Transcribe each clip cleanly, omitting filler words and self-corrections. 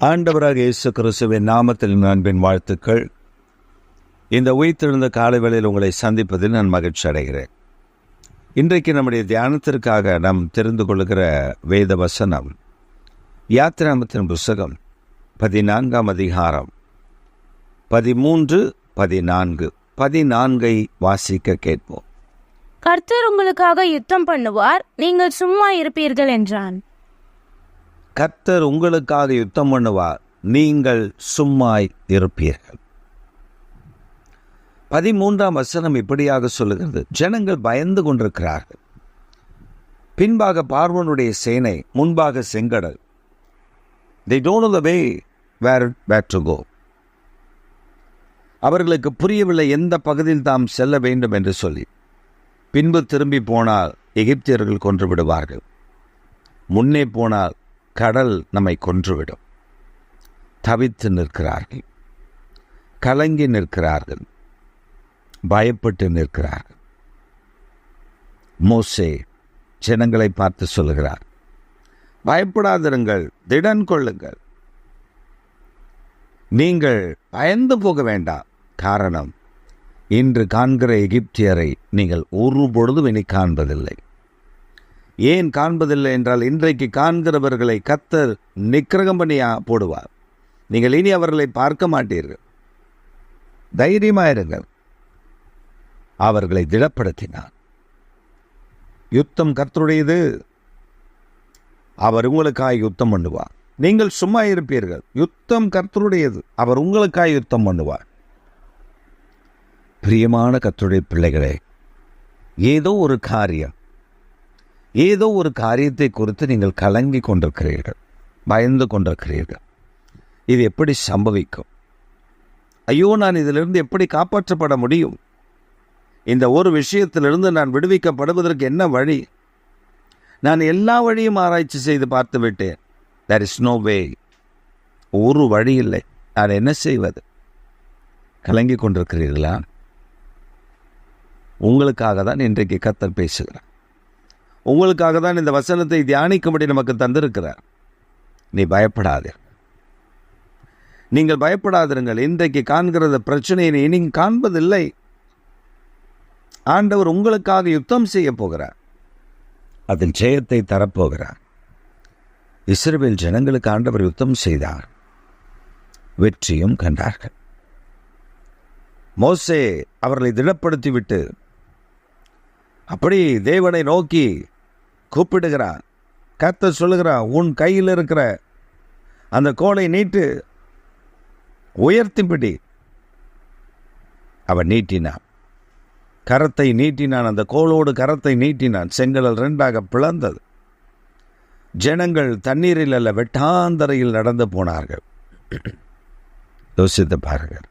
ஆண்டவராக இயேசு கிறிஸ்துவின் நாமத்தில் அன்பின் வாழ்த்துக்கள். இந்த உயிர்த்தெழுந்த காலை வேளையில் உங்களை சந்திப்பதில் நான் மகிழ்ச்சி அடைகிறேன். இன்றைக்கு நம்முடைய தியானத்திற்காக நாம் தெரிந்து கொள்கிற வேத வசனம் யாத்திராகமத்தின் புஸ்தகம் 14ஆம் அதிகாரம் 13, 14. 14 வாசிக்க கேட்போம். கர்த்தர் உங்களுக்காக யுத்தம் பண்ணுவார், நீங்கள் சும்மா இருப்பீர்கள் என்றான். கர்த்தர் உங்களுக்காக யுத்தம் பண்ணுவார், நீங்கள் சும்மாய் இருப்பீர்கள். 13ஆம் வசனம் இப்படியாக சொல்லுகிறது. ஜனங்கள் பயந்து கொண்டிருக்கிறார்கள். பின்பாக பார்வோனுடைய சேனை, முன்பாக செங்கடல். They don't know the way where to go. அவர்களுக்கு புரியவில்லை எந்த பகுதியில் தாம் செல்ல வேண்டும் என்று சொல்லி. பின்பு திரும்பி போனால் எகிப்தியர்கள் கொன்று விடுவார்கள். முன்னே போனால் கடல் நம்மை கொன்றுவிடும். தவித்து நிற்கிறார்கள், கலங்கி நிற்கிறார்கள், பயப்பட்டு நிற்கிறார்கள். மோசே ஜனங்களை பார்த்து சொல்லுகிறார், பயப்படாதிருங்கள், திடன் கொள்ளுங்கள், நீங்கள் பயந்து போக வேண்டாம். காரணம், இன்று காண்கிற எகிப்தியரை நீங்கள் ஒருபொழுதும் இனி காண்பதில்லை. ஏன் காண்பதில்லை என்றால், இன்றைக்கு காண்கிறவர்களை கர்த்தர் நிக்கிரகம் பண்ணி போடுவார். நீங்கள் இனி அவர்களை பார்க்க மாட்டீர்கள். தைரியமாயிருங்கள். அவர்களை திடப்படுத்தினார். யுத்தம் கர்த்தருடையது, அவர் உங்களுக்காக யுத்தம் பண்ணுவார். நீங்கள் சும்மா இருப்பீர்கள். யுத்தம் கர்த்தருடையது, அவர் உங்களுக்காக யுத்தம் பண்ணுவார். பிரியமான கர்த்தருடைய பிள்ளைகளே, ஏதோ ஒரு காரியத்தை குறித்து நீங்கள் கலங்கி கொண்டிருக்கிறீர்கள், பயந்து கொண்டிருக்கிறீர்கள். இது எப்படி சம்பவிக்கும்? ஐயோ, நான் இதிலிருந்து எப்படி காப்பாற்றப்பட முடியும்? இந்த ஒரு விஷயத்திலிருந்து நான் விடுவிக்கப்படுவதற்கு என்ன வழி? நான் எல்லா வழியும் ஆராய்ச்சி செய்து பார்த்து விட்டேன். there is no way. ஒரு வழி இல்லை. நான் என்ன செய்வது? கலங்கி கொண்டிருக்கிறீர்களா? உங்களுக்காக தான் இன்றைக்கு கர்த்தர் பேசுகிறார். உங்களுக்காக தான் இந்த வசனத்தை தியானிக்கும்படி நமக்கு தந்திருக்கிறார். நீ பயப்படாதே, நீங்கள் பயப்படாதிருங்கள். இன்றைக்கு காண்கிறத பிரச்சனையை இனி காண்பதில்லை. ஆண்டவர் உங்களுக்காக யுத்தம் செய்ய போகிறார். அதில் ஜெயத்தை தரப்போகிறார். இஸ்ரவேல் ஜனங்களுக்கு ஆண்டவர் யுத்தம் செய்தார், வெற்றியும் கண்டார்கள். மோசே அவர்களை திடப்படுத்திவிட்டு அப்படி தேவனை நோக்கி கூப்பிடுகிறார். கர்த்தர் சொல்லுகிறார், உன் கையில் இருக்கிற அந்த கோலை நீட்டு, உயர்த்திப்பிடி. அவன் நீட்டினான், கரத்தை நீட்டினான். அந்த கோலோடு கரத்தை நீட்டினான். செங்கடல் 2ஆக பிளந்தது. ஜனங்கள் தண்ணீரில் அல்ல, வெட்டாந்தரையில் நடந்து போனார்கள். யோசித்து பாருங்கள்.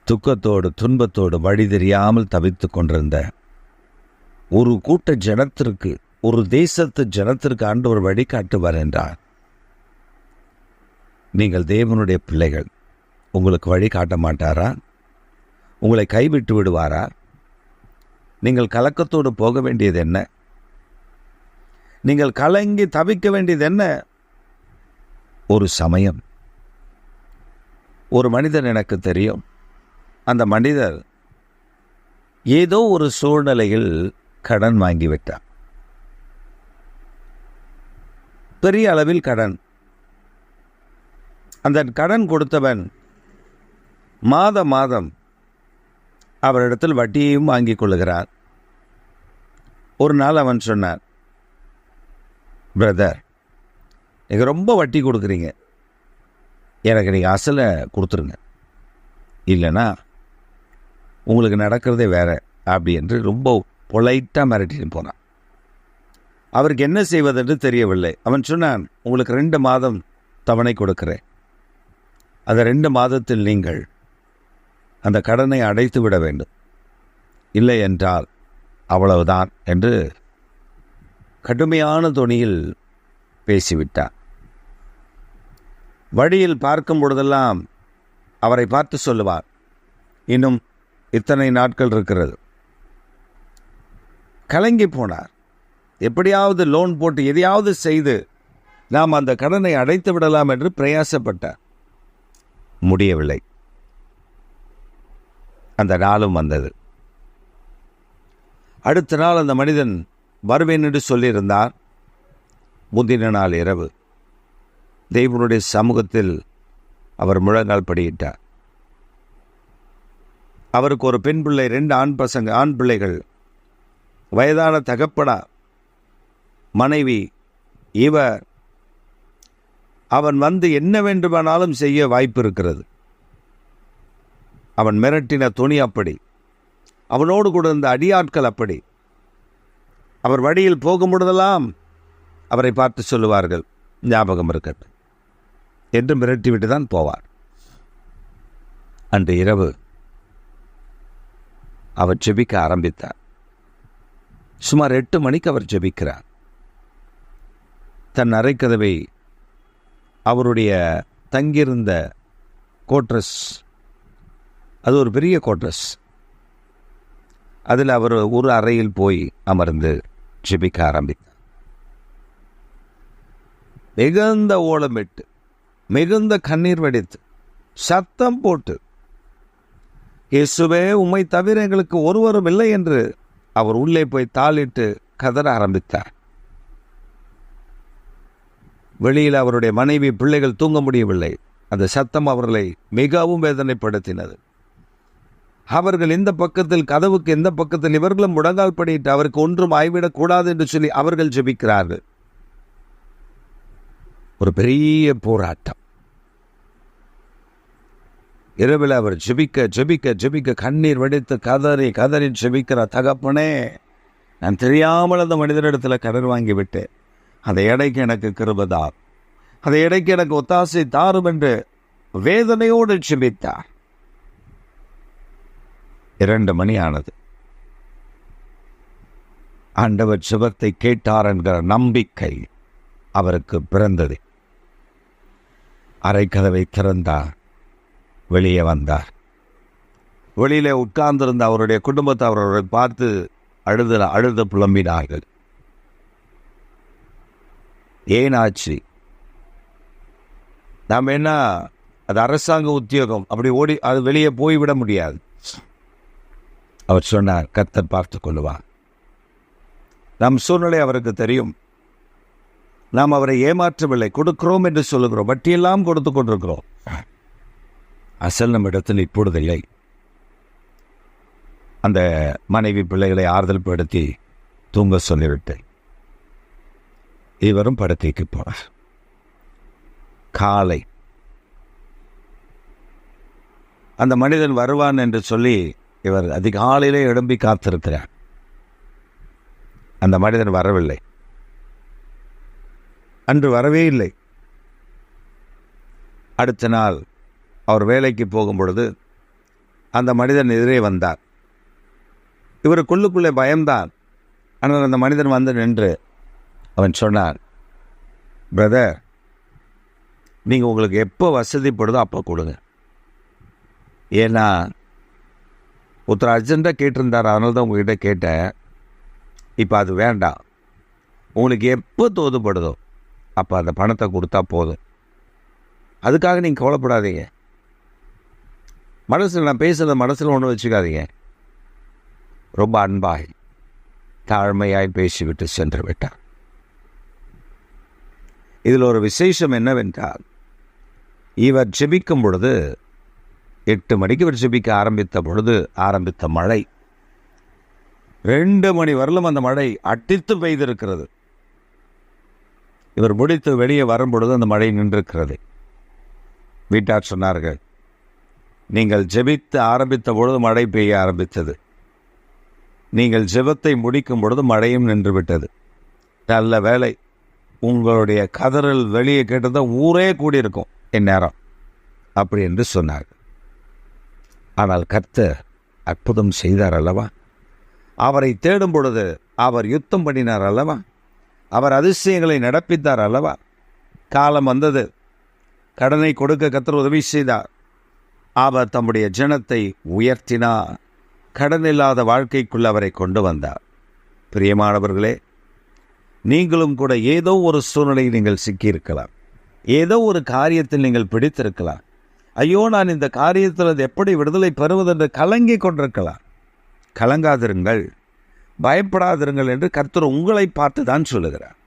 துக்கத்தோடு துன்பத்தோடு வழி தெரியாமல் தவித்து கொண்டிருந்த ஒரு கூட்ட ஜனத்திற்கு, ஒரு தேசத்து ஜனத்திற்கு ஆண்டவர் வழி காட்டுவார் என்றார். நீங்கள் தேவனுடைய பிள்ளைகள். உங்களுக்கு வழி காட்ட மாட்டாரா? உங்களை கைவிட்டு விடுவாரா? நீங்கள் கலக்கத்தோடு போக வேண்டியது என்ன? நீங்கள் கலங்கி தவிக்க வேண்டியது என்ன? ஒரு சமயம் ஒரு மனிதன் எனக்கு தெரியும். அந்த மனிதர் ஏதோ ஒரு சூழ்நிலையில் கடன் வாங்கிவிட்டார். பெரிய அளவில் கடன். அந்த கடன் கொடுத்தவன் மாதம் அவரிடத்தில் வட்டியையும் வாங்கிக் கொள்ளுகிறார். ஒரு நாள் அவன் சொன்னார், பிரதர், நீங்கள் ரொம்ப வட்டி கொடுக்குறீங்க, எனக்கு நீங்கள் அசலை கொடுத்துருங்க, இல்லைன்னா உங்களுக்கு நடக்கிறதே வேற அப்படி என்று ரொம்ப பொலைட்டாக மிரட்டின்னு போனான். அவருக்கு என்ன செய்வதென்று தெரியவில்லை. அவன் சொன்னான், உங்களுக்கு 2 மாதம் தவணை கொடுக்கிறேன். அந்த 2 மாதத்தில் நீங்கள் அந்த கடனை அடைத்து விட வேண்டும், இல்லை என்றால் அவ்வளவுதான் என்று கடுமையான தொனியில் பேசிவிட்டார். வழியில் பார்க்கும் பொழுதெல்லாம் அவரை பார்த்து சொல்லுவார், இன்னும் இத்தனை நாட்கள் இருக்கிறது. கலங்கி போனார். எப்படியாவது லோன் போட்டு எதையாவது செய்து நாம் அந்த கடனை அடைத்து விடலாம் என்று பிரயாசப்பட்டார். முடியவில்லை. அந்த நாளும் வந்தது. அடுத்த நாள் அந்த மனிதன் வருவேன் என்று சொல்லியிருந்தார். முந்தின நாள் இரவு தேவனுடைய சமூகத்தில் அவர் முழங்கால் படியிட்டார். அவருக்கு ஒரு பெண் பிள்ளை, 2 ஆண் பிள்ளைகள், வயதான தகப்பனா, மனைவி. அவன் வந்து என்ன வேண்டுமானாலும் செய்ய வாய்ப்பு இருக்கிறது. அவன் மிரட்டின துணி அப்படி, அவனோடு கூட இருந்த அடியாட்கள் அப்படி. அவர் வழியில் போகும்பொழுதெல்லாம் அவரை பார்த்து சொல்லுவார்கள், ஞாபகம் இருக்கட்டும் என்று மிரட்டிவிட்டு தான் போவார். அன்று இரவு அவர் ஜெபிக்க ஆரம்பித்தார். சுமார் 8 மணிக்கு அவர் ஜெபிக்கிறார். தன் அறைக்கதவை, அவருடைய தங்கியிருந்த கோட்ரஸ், அது ஒரு பெரிய கோட்ரஸ், அதில் அவர் ஒரு அறையில் போய் அமர்ந்து ஜெபிக்க ஆரம்பித்தார். மிகுந்த ஓலமிட்டு, மிகுந்த கண்ணீர் வடித்து, சத்தம் போட்டு, இயேசுவே, உம்மை தவிர எங்களுக்கு ஒருவரும் இல்லை என்று அவர் உள்ளே போய் தாளிட்டு கதற ஆரம்பித்தார். வெளியில் அவருடைய மனைவி, பிள்ளைகள் தூங்க முடியவில்லை. அந்த சத்தம் அவர்களை மிகவும் வேதனைப்படுத்தினது. அவர்கள் இந்த பக்கத்தில், கதவுக்கு எந்த பக்கத்தில் இவர்களும் முழங்கால் படியிட்டு அவருக்கு ஒன்றும் ஆய்விடக்கூடாது என்று சொல்லி அவர்கள் ஜெபிக்கிறார்கள். ஒரு பெரிய போராட்டம். இரவில் அவர் ஜெபிக்க ஜெபிக்க ஜெபிக்க கண்ணீர் வடித்து கதறி கதறி ஜெபிக்கிறார். தகப்பனே, நான் தெரியாமல் அந்த மனிதனிடத்தில் கடன் வாங்கிவிட்டேன். அதை எடைக்கு எனக்கு கிருபைதார், அதை எடைக்கு எனக்கு ஒத்தாசை தாரும் என்று வேதனையோடு ஜெபித்தார். 2 மணி ஆனது. ஆண்டவர் ஜெபத்தை கேட்டார் என்கிற நம்பிக்கை அவருக்கு பிறந்தது. அறைக்கதவை திறந்தார். வெளியே வந்தார். வெளியிலே உட்கார்ந்திருந்த அவருடைய குடும்பத்தை அவர்களை பார்த்து அழுது புலம்பினார்கள். ஏனாச்சு? நாம் என்ன, அது அரசாங்க உத்தியோகம், அப்படி அது வெளியே போய்விட முடியாது. அவர் சொன்னார், கர்த்தர் பார்த்து கொள்ளுவார். நம் சூழ்நிலை அவருக்கு தெரியும். நாம் அவரை ஏமாற்றவில்லை, கொடுக்கிறோம் என்று சொல்லுகிறோம், வட்டியெல்லாம் கொடுத்து கொண்டிருக்கிறோம். அசல் நம் இடத்தில் இப்பொழுது இல்லை. அந்த மனைவி பிள்ளைகளை ஆறுதல் படுத்தி தூங்க சொல்லிவிட்டு இவரும் படுக்கைக்கு போனார். காலை அந்த மனிதன் வருவான் என்று சொல்லி இவர் அதிகாலையிலே எழும்பி காத்திருக்கிறார். அந்த மனிதன் வரவில்லை. அன்று வரவே இல்லை. அடுத்த நாள் அவர் வேலைக்கு போகும் பொழுது அந்த மனிதன் எதிரே வந்தார். இவருக்குள்ளுக்குள்ளே பயம்தான். ஆனால் அந்த மனிதன் வந்து நின்று அவன் சொன்னார், பிரதர், நீங்கள் உங்களுக்கு எப்போ வசதிப்படுதோ அப்போ கொடுங்க. ஏன்னா ஒருத்தர் அர்ஜென்ட்டாக கேட்டிருந்தார், அதனால தான் உங்கள்கிட்ட கேட்டேன். இப்போ அது வேண்டாம். உங்களுக்கு எப்போ தோதுப்படுதோ அப்போ அந்த பணத்தை கொடுத்தா போதும். அதுக்காக நீங்கள் கவலைப்படாதீங்க. மனசில் நான் பேசுகிறத மனசில் ஒன்று வச்சுக்காதீங்க. ரொம்ப அன்பாய் தாழ்மையாய் பேசிவிட்டு சென்று விட்டார். இதில் ஒரு விசேஷம் என்னவென்றால், இவர் ஜெபிக்கும் பொழுது 8 மணிக்கு இவர் ஜெபிக்க ஆரம்பித்த மழை 2 மணி வரலும் அந்த மழை அடித்து பெய்திருக்கிறது. இவர் முடித்து வெளியே வரும்பொழுது அந்த மழை நின்றிருக்கிறது. வீட்டார் சொன்னார்கள், நீங்கள் ஜெபித்து ஆரம்பித்த பொழுது மழை பெய்ய ஆரம்பித்தது, நீங்கள் ஜெபத்தை முடிக்கும் பொழுது மழையும் நின்றுவிட்டது. நல்ல வேலை, உங்களுடைய கதறல் வெளியே கேட்டதான் ஊரே கூடியிருக்கும் இந்நேரம் அப்படி என்று சொன்னார்கள். ஆனால் கர்த்தர் அற்புதம் செய்தார் அல்லவா? அவரை தேடும் பொழுது அவர் யுத்தம் பண்ணினார் அல்லவா? அவர் அதிசயங்களை நடப்பித்தார் அல்லவா? காலம் வந்தது, கடனை கொடுக்க கர்த்தர் உதவி செய்தார். அவர் தம்முடைய ஜனத்தை உயர்த்தினார். கடனில்லாத வாழ்க்கைக்குள் அவரை கொண்டு வந்தார். பிரியமானவர்களே, நீங்களும் கூட ஏதோ ஒரு சூழ்நிலையில் நீங்கள் சிக்கியிருக்கலாம். ஏதோ ஒரு காரியத்தில் நீங்கள் பிடித்திருக்கலாம். ஐயோ, நான் இந்த காரியத்தில் அது எப்படி விடுதலை பெறுவதென்று கலங்கி கொண்டிருக்கலாம். கலங்காதிருங்கள், பயப்படாதிருங்கள் என்று கர்த்தர் உங்களை பார்த்து தான் சொல்லுகிறார்.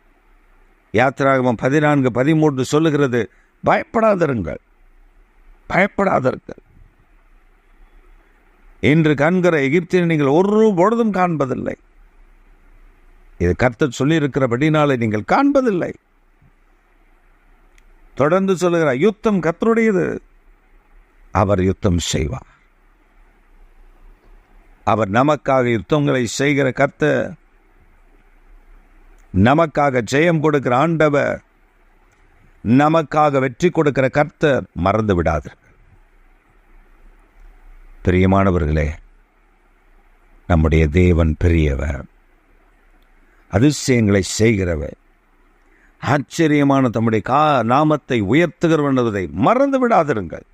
யாத்திராகமம் 14:13 சொல்லுகிறது, பயப்படாதிருங்கள், பயப்படாதிருங்கள். இன்று காண்கிற எகிப்தினை நீங்கள் ஒரு பொழுதும் காண்பதில்லை. இது கர்த்தர் சொல்லியிருக்கிறபடினாலே நீங்கள் காண்பதில்லை. தொடர்ந்து சொல்லுகிறார், யுத்தம் கர்த்தருடையது, அவர் யுத்தம் செய்வார். அவர் நமக்காக யுத்தங்களை செய்கிற கர்த்தர், நமக்காக ஜெயம் கொடுக்கிற ஆண்டவர், நமக்காக வெற்றி கொடுக்கிற கர்த்தர். மறந்து விடாதீர்கள் பிரியமானவர்களே. நம்முடைய தேவன் பெரியவர், அதிசயங்களை செய்கிறவர், ஆச்சரியமான தம்முடைய நாமத்தை உயர்த்துகிறவர் என்பதை மறந்து விடாதிருங்கள்.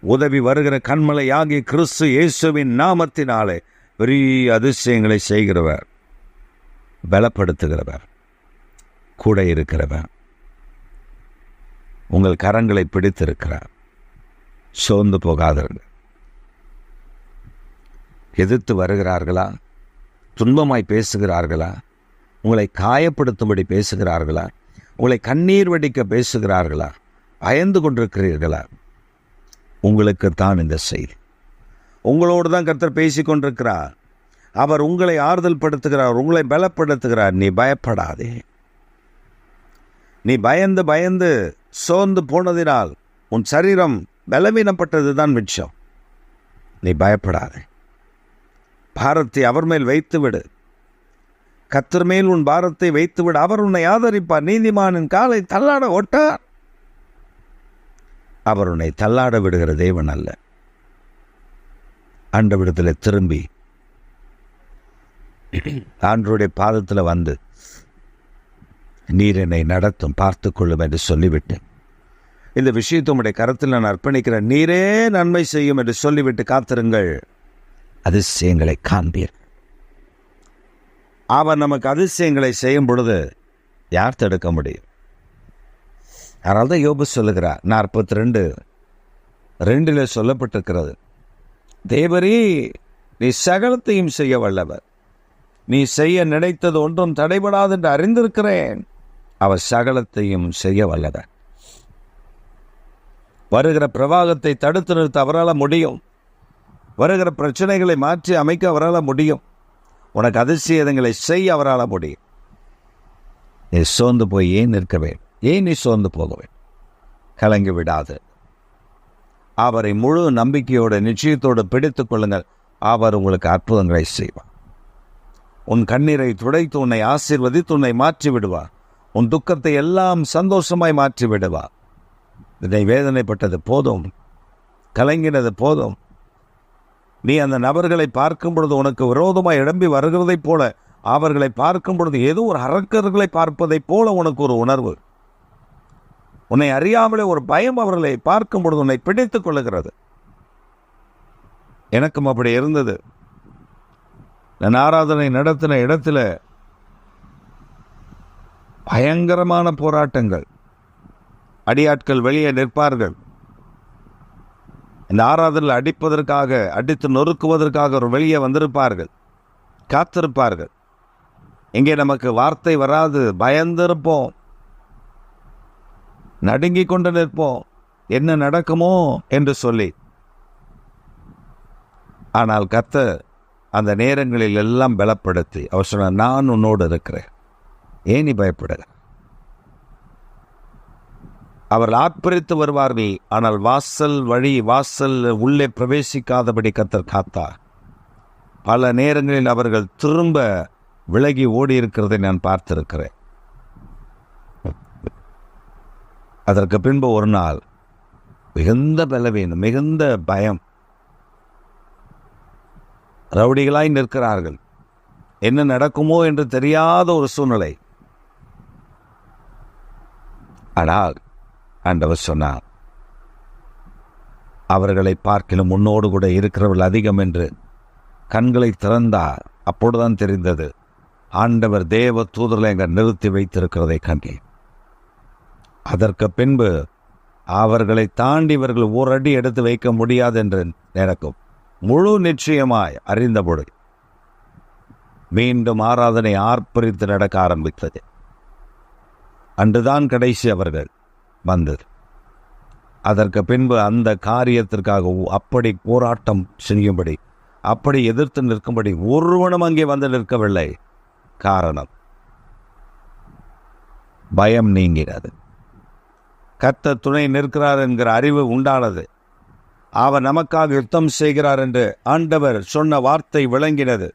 உதவி வருகிற கண்மலையாகிய கிறிஸ்து இயேசுவின் நாமத்தினாலே பெரிய அதிசயங்களை செய்கிறவர், பலப்படுத்துகிறவர், கூட இருக்கிறவர், உங்கள் கரங்களை பிடித்திருக்கிறார். சோர்ந்து போகாதீர்கள். எதிர்த்து வருகிறார்களா? துன்பமாய் பேசுகிறார்களா? உங்களை காயப்படுத்தும்படி பேசுகிறார்களா? உங்களை கண்ணீர் வடிக்க பேசுகிறார்களா? பயந்து கொண்டிருக்கிறீர்களா? உங்களுக்குத்தான் இந்த செய்தி. உங்களோடு தான் கர்த்தர் பேசிக் கொண்டிருக்கிறார். அவர் உங்களை ஆறுதல் படுத்துகிறார், உங்களை பலப்படுத்துகிறார். நீ பயப்படாதே. நீ பயந்து பயந்து சோர்ந்து போனதினால் உன் சரீரம் பலவீனப்பட்டது தான் மிச்சம். நீ பயப்படாதே. பாரத்தை அவர் மேல் வைத்துவிடு. கர்த்தர் மேல் உன் பாரத்தை வைத்துவிடு. அவர் உன்னை ஆதரிப்பார். நீதிமானின் காலை தள்ளாட ஒட்டார். அவர் உன்னை தள்ளாட விடுகிற தேவன் அல்ல. ஆண்டவரிடத்தில் திரும்பி ஆண்டவருடைய பாதத்தில் வந்து, நீர் என்னை நடத்தும், பார்த்து கொள்ளும் என்று சொல்லிவிட்டு, இந்த விஷயத்தை உம்முடைய கரத்தில் நான் அர்ப்பணிக்கிறேன், நீரே நன்மை செய்யும் என்று சொல்லிவிட்டு காத்திருங்கள். அதிசயங்களை காண்பீர். அவர் நமக்கு அதிசயங்களை செய்யும் பொழுது யார் தடுக்க முடியும்? அதனால தான் யோபு சொல்லுகிறார், 42:2 சொல்லப்பட்டிருக்கிறது, தேவரே நீ சகலத்தையும் செய்ய வல்லவர், நீ செய்ய நினைத்தது ஒன்றும் தடைபடாது என்று அறிந்திருக்கிறேன். அவர் சகலத்தையும் செய்ய வல்லவர். வருகிற பிரவாகத்தை தடுத்து நிறுத்த அவரால் முடியும். வருகிற பிரச்சனைகளை மாற்றி அமைக்க அவரால் முடியும். உனக்கு அதிசயங்களை செய்ய அவரால் முடியும். நீ சோர்ந்து போய் ஏன் நிற்க வேண்டும்? ஏன் நீ சோர்ந்து போக வேண்டும்? கலங்கி விடாது. அவரை முழு நம்பிக்கையோடு நிச்சயத்தோடு பிடித்துக் கொள்ளுங்கள். அவர் உங்களுக்கு அற்புதங்களை செய்வார். உன் கண்ணீரை துடைத்து உன்னை ஆசீர்வதித்து உன்னை மாற்றி விடுவார். உன் துக்கத்தை எல்லாம் சந்தோஷமாய் மாற்றி விடுவார். இதை வேதனைப்பட்டது போதும், கலங்கினது போதும். நீ அந்த நபர்களை பார்க்கும் பொழுது உனக்கு விரோதமாய் எழும்பி வருகிறதைப் போல, அவர்களை பார்க்கும் பொழுது ஏதோ ஒரு அரக்கர்களை பார்ப்பதைப் போல உனக்கு ஒரு உணர்வு, உன்னை அறியாமலே ஒரு பயம் அவர்களை பார்க்கும் பொழுது உன்னை பிடித்துக் கொள்ளுகிறது. எனக்கும் அப்படி இருந்தது. நான் ஆராதனை நடத்தின இடத்துல பயங்கரமான போராட்டங்கள். அடியாட்கள் வெளியே நிற்பார்கள். இந்த ஆராதனையில் அடிப்பதற்காக, அடித்து நொறுக்குவதற்காக ஒரு வெளியே வந்திருப்பார்கள், காத்திருப்பார்கள். இங்கே நமக்கு வார்த்தை வராது, பயந்திருப்போம், நடுங்கிக் கொண்டு நிற்போம், என்ன நடக்குமோ என்று சொல்லி. ஆனால் கர்த்தர் அந்த நேரங்களில் எல்லாம் பலப்படுத்தி அவர் சொன்னார், நான் உன்னோடு இருக்கிறேன், ஏன் நீ பயப்படுக? அவர்கள் ஆர்ப்பரித்து வருவார்கள். ஆனால் வாசல் உள்ளே பிரவேசிக்காதபடி கர்த்தர் காத்தார். பல நேரங்களில் அவர்கள் திரும்ப விலகி ஓடி இருக்கிறதை நான் பார்த்திருக்கிறேன். அதற்கு பின்பு ஒரு நாள் மிகுந்த பலவீனம், மிகுந்த பயம், ரவுடிகளாய் நிற்கிறார்கள். என்ன நடக்குமோ என்று தெரியாத ஒரு சூழ்நிலை. ஆனால் ஆண்டவர் சொன்னார், அவர்களை பார்க்கிலும் முன்னோடு கூட இருக்கிறவர்கள் அதிகம் என்று. கண்களை திறந்தார். அப்பொழுதுதான் தெரிந்தது ஆண்டவர் தேவ தூதர்களை அங்கே நிறுத்தி வைத்திருக்கிறதை கண்டேன். அதற்கு பின்பு அவர்களை தாண்டி இவர்கள் ஒரு அடி எடுத்து வைக்க முடியாது என்று நினைக்கும் முழு நிச்சயமாய் அறிந்தபொழுது மீண்டும் ஆராதனை ஆர்ப்பரித்து நடக்க ஆரம்பித்தது. அன்றுதான் கடைசி அவர்கள் வந்தது. அதற்கு பின்பு அந்த காரியத்திற்காக அப்படி போராட்டம் செய்யும்படி, அப்படி எதிர்த்து நிற்கும்படி ஒருவனும் அங்கே வந்து நிற்கவில்லை. காரணம், பயம் நீங்கினது. கர்த்தர் துணை நிற்கிறார் என்கிற அறிவு உண்டானது. அவர் நமக்காக யுத்தம் செய்கிறார் என்று ஆண்டவர் சொன்ன வார்த்தை விளங்கினது.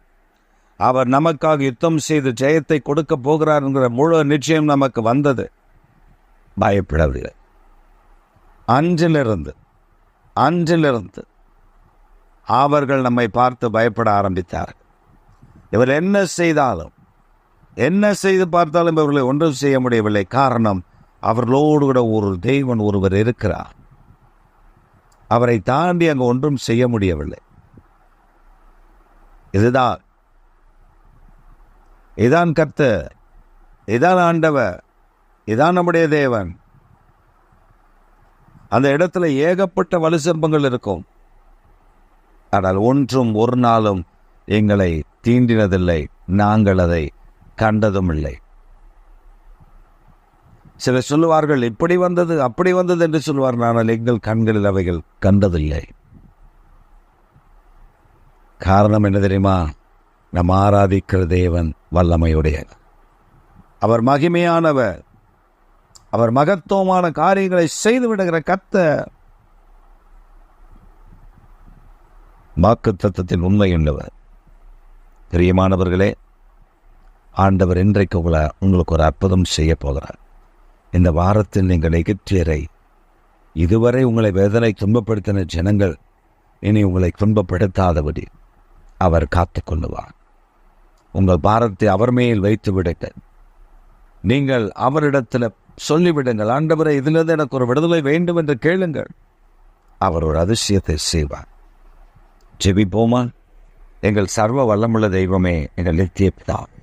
அவர் நமக்காக யுத்தம் செய்து ஜெயத்தை கொடுக்க போகிறார் என்கிற முழு நிச்சயம் நமக்கு வந்தது. பயப்படவில்லை. அன்றிலிருந்து அவர்கள் நம்மை பார்த்து பயப்பட ஆரம்பித்தார்கள். இவர் என்ன செய்து பார்த்தாலும் இவர்களை ஒன்றும் செய்ய முடியவில்லை. காரணம், அவர்களோடு கூட ஒரு தெய்வன் ஒருவர் இருக்கிறார். அவரை தாண்டி அங்கு ஒன்றும் செய்ய முடியவில்லை. இதான் கர்த்தர், இதான் ஆண்டவர், இதான் நம்முடைய தேவன். அந்த இடத்துல ஏகப்பட்ட வலுசம்பங்கள் இருக்கும். ஆனால் ஒன்றும் ஒரு நாளும் எங்களை தீண்டினதில்லை. நாங்கள் அதை கண்டதும் இல்லை. சிலர் சொல்லுவார்கள், இப்படி வந்தது அப்படி வந்தது என்று சொல்வார்கள். ஆனால் எங்கள் கண்களில் அவைகள் கண்டதில்லை. காரணம் என்ன தெரியுமா? நாம் ஆராதிக்கிற தேவன் வல்லமையுடையவர். அவர் மகிமையானவர். அவர் மகத்துவமான காரியங்களை செய்து விடுகிற கர்த்தர். வாக்குத்தத்தத்தின் உண்மையுள்ளவர். பிரியமானவர்களே, ஆண்டவர் இன்றைக்கு உங்களுக்கு ஒரு அற்புதம் செய்ய போகிறார். இந்த வாரத்தில் நீங்கள் எகிப்தியரை, இதுவரை உங்களை வேதனை துன்பப்படுத்தின ஜனங்கள் இனி உங்களை துன்பப்படுத்தாதபடி அவர் காத்து கொள்ளுவார். உங்கள் பாரத்தை அவர் மேல் வைத்து விடுங்கள். நீங்கள் அவரிடத்தில் சொல்லிவிடுங்கள், ஆண்டவரை, இதிலிருந்து எனக்கு ஒரு விடுதலை வேண்டும் என்று கேளுங்கள். அவர் ஒரு அதிசயத்தை செய்வார். ஜெபிப்போமா? எங்கள் சர்வ வல்லமுள்ள தெய்வமே, எங்கள் நித்திய பிதாவே,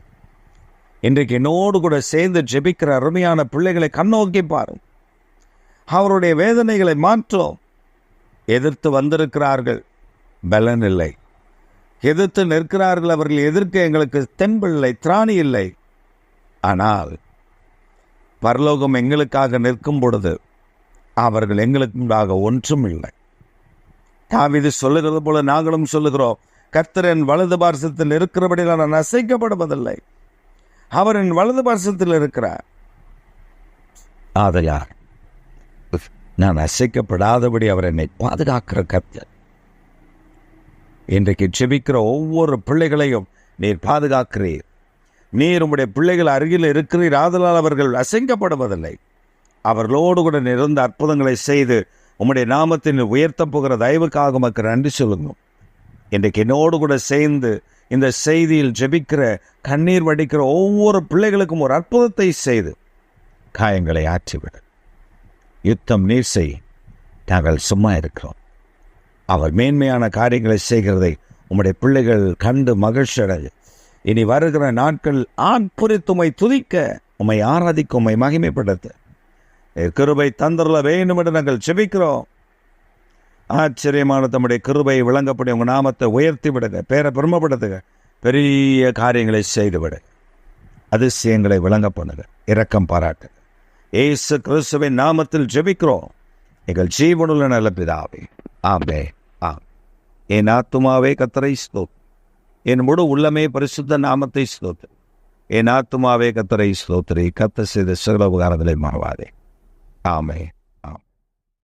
இன்றைக்கு என்னோடு கூட சேர்ந்து ஜெபிக்கிற அருமையான பிள்ளைகளை கண்ணோக்கி பாரும். அவருடைய வேதனைகளை மாற்றும். எதிர்த்து வந்திருக்கிறார்கள், பலன் இல்லை. எதிர்த்து நிற்கிறார்கள், அவர்கள் எதிர்க்க எங்களுக்கு தெம்பில்லை, திராணி இல்லை. ஆனால் பரலோகம் எங்களுக்காக நிற்கும் பொழுது அவர்கள் எங்களுக்காக ஒன்றும் இல்லை. தாவீது சொல்லுகிறது போல நாங்களும் சொல்லுகிறோம், கர்த்தர் என் வலது பார்சத்தில் இருக்கிறபடி நான் அசைக்கப்படுவதில்லை. அவர் என் வலது பார்சத்தில் இருக்கிறார். ஆதையார் நான் அசைக்கப்படாதபடி அவர் என்னை பாதுகாக்கிற கர்த்தர். இன்றைக்கு ஜெபிக்கிற ஒவ்வொரு பிள்ளைகளையும் நீர் பாதுகாக்கிறீர். நீர் உம்முடைய பிள்ளைகள் அருகில் இருக்கிறீர். ஆதலால் அவர்கள் அசைக்கப்படுவதில்லை. அவர்களோடு கூட நிறந்த அற்புதங்களை செய்து உம்முடைய நாமத்தின் உயர்த்தப் போகிற தயவுக்காக உமக்கு நன்றி சொல்லுங்க. இன்றைக்கு என்னோடு கூட சேர்ந்து இந்த செய்தியில் ஜெபிக்கிற, கண்ணீர் வடிக்கிற ஒவ்வொரு பிள்ளைகளுக்கும் ஒரு அற்புதத்தை செய்து காயங்களை ஆற்றிவிடு. யுத்தம் நீர் செய், நாங்கள் சும்மா இருக்கிறோம். அவர் மேன்மையான காரியங்களை செய்கிறதை உம்முடைய பிள்ளைகள் கண்டு மகிழ்ச்சி அடைய, இனி வருகிற நாட்கள் ஆட்புரித்து உம்மை துதிக்க, உம்மை ஆராதிக்க, உம்மை மகிமைப்படுத்த கிருபை தந்தருள வேண்டும் என்று நாங்கள் ஜெபிக்கிறோம். ஆச்சரியமான தம்முடைய கிருபையை விளங்கப்படி உங்கள் நாமத்தை உயர்த்தி விடுங்க, பேரை பெருமைப்படுத்துங்க, பெரிய காரியங்களை செய்து விடு, அதிசயங்களை விளங்க பண்ணுங்க, இரக்கம் பாராட்டுங்க. இயேசு கிறிஸ்துவின் நாமத்தில் ஜெபிக்கிறோம் எங்கள் ஜீவனுள்ள நல்ல பிதாவே, ஆமே. என் ஆத்துமாவே கர்த்தரை ஸ்தோத்திரி, என் முழு உள்ளமே பரிசுத்த நாமத்தை ஸ்தோத்திரி. என் ஆத்துமாவே கர்த்தரை ஸ்தோத்திரி, கர்த்தர் செய்த சகல உபகாரங்களை மறவாதே. ஆமே.